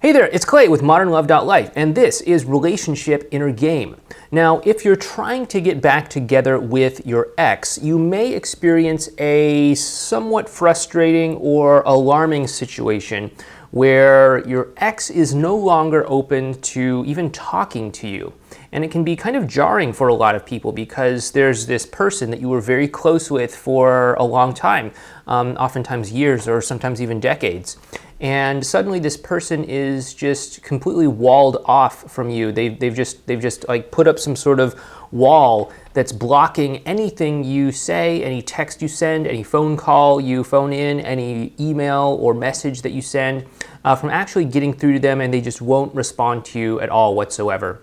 Hey there, it's Clay with modernlove.life, and this is Relationship Inner Game. Now, if you're trying to get back together with your ex, you may experience a somewhat frustrating or alarming situation where your ex is no longer open to even talking to you. And it can be kind of jarring for a lot of people because there's this person that you were very close with for a long time, oftentimes years or sometimes even decades. And suddenly this person is just completely walled off from you. They've just like put up some sort of wall that's blocking anything you say, any text you send, any phone call you phone in, any email or message that you send, from actually getting through to them, and they just won't respond to you at all whatsoever.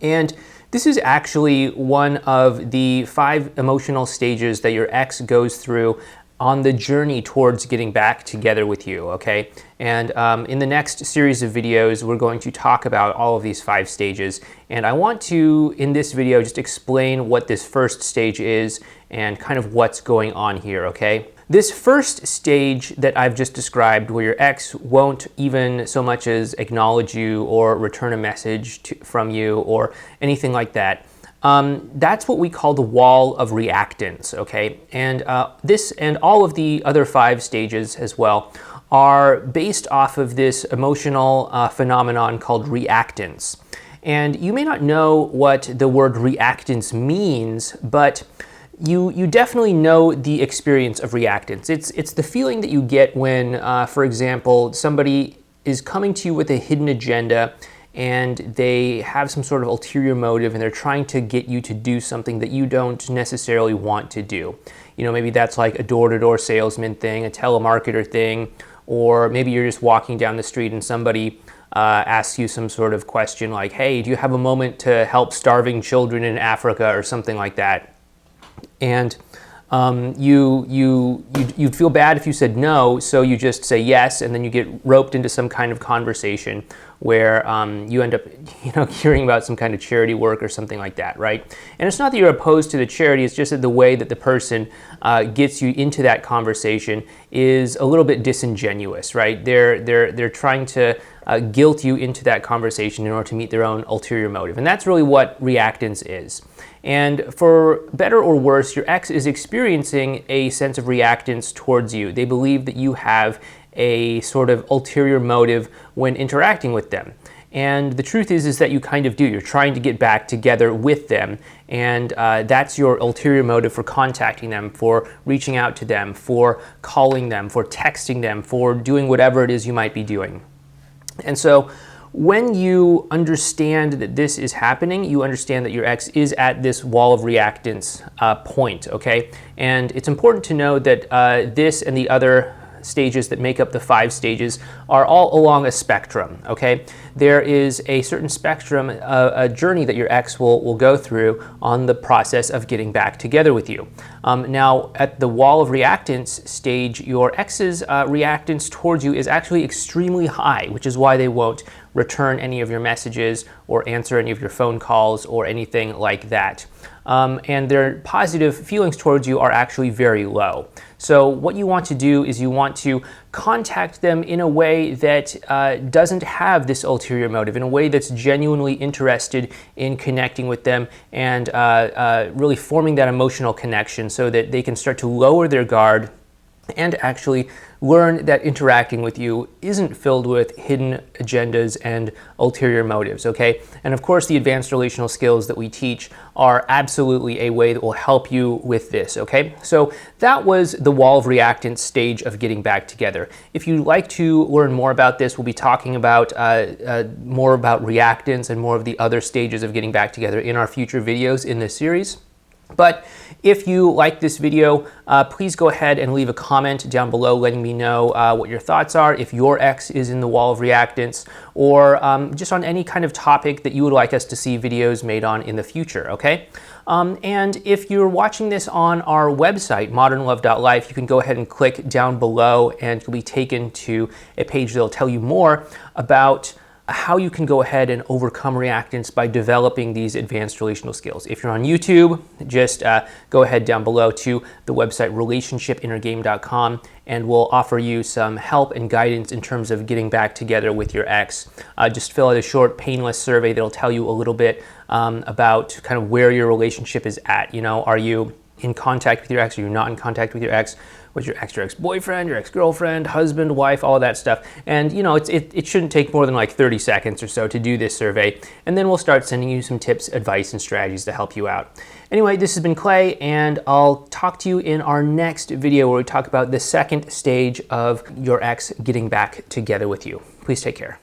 And this is actually one of the 5 emotional stages that your ex goes through on the journey towards getting back together with you, okay? And in the next series of videos, we're going to talk about all of these 5 stages. And I want to, in this video, just explain what this first stage is and kind of what's going on here, okay? This first stage that I've just described, where your ex won't even so much as acknowledge you or return a message from you or anything like that, that's what we call the wall of reactance, okay? And this and all of the other 5 stages as well are based off of this emotional phenomenon called reactance. And you may not know what the word reactance means, but you definitely know the experience of reactance. It's the feeling that you get when, for example, somebody is coming to you with a hidden agenda and they have some sort of ulterior motive and they're trying to get you to do something that you don't necessarily want to do. You know, maybe that's like a door-to-door salesman thing, a telemarketer thing, or maybe you're just walking down the street and somebody asks you some sort of question like, hey, do you have a moment to help starving children in Africa or something like that? And you'd feel bad if you said no, so you just say yes, and then you get roped into some kind of conversation where you end up, hearing about some kind of charity work or something like that, right? And it's not that you're opposed to the charity; it's just that the way that the person gets you into that conversation is a little bit disingenuous, right? They're trying to guilt you into that conversation in order to meet their own ulterior motive, and that's really what reactance is. And for better or worse, your ex is experiencing a sense of reactance towards you. They believe that you have a sort of ulterior motive when interacting with them. And the truth is that you kind of do. You're trying to get back together with them, and that's your ulterior motive for contacting them, for reaching out to them, for calling them, for texting them, for doing whatever it is you might be doing. And so when you understand that this is happening, you understand that your ex is at this wall of reactance point, okay? And it's important to know that this and the other stages that make up the 5 stages are all along a spectrum, okay? There is a certain spectrum, a journey that your ex will go through on the process of getting back together with you. Now, at the wall of reactance stage, your ex's reactance towards you is actually extremely high, which is why they won't return any of your messages or answer any of your phone calls or anything like that. And their positive feelings towards you are actually very low. So what you want to do is you want to contact them in a way that doesn't have this ulterior motive, in a way that's genuinely interested in connecting with them and really forming that emotional connection so that they can start to lower their guard and actually learn that interacting with you isn't filled with hidden agendas and ulterior motives, okay? And of course, the advanced relational skills that we teach are absolutely a way that will help you with this, okay? So that was the wall of reactance stage of getting back together. If you'd like to learn more about this, we'll be talking about more about reactance and more of the other stages of getting back together in our future videos in this series. But if you like this video, please go ahead and leave a comment down below letting me know what your thoughts are, if your ex is in the wall of reactance, or just on any kind of topic that you would like us to see videos made on in the future, okay? And if you're watching this on our website, modernlove.life, you can go ahead and click down below and you'll be taken to a page that'll tell you more about how you can go ahead and overcome reactance by developing these advanced relational skills. If you're on YouTube, just go ahead down below to the website relationshipinnergame.com, and we'll offer you some help and guidance in terms of getting back together with your ex. Just fill out a short, painless survey that'll tell you a little bit about kind of where your relationship is at. You know, are you in contact with your ex? Are you not in contact with your ex? Was your ex-boyfriend, your ex-girlfriend, husband, wife, all that stuff? And you know, it shouldn't take more than like 30 seconds or so to do this survey, and then we'll start sending you some tips, advice, and strategies to help you out. Anyway, this has been Clay, and I'll talk to you in our next video where we talk about the second stage of your ex getting back together with you. Please take care.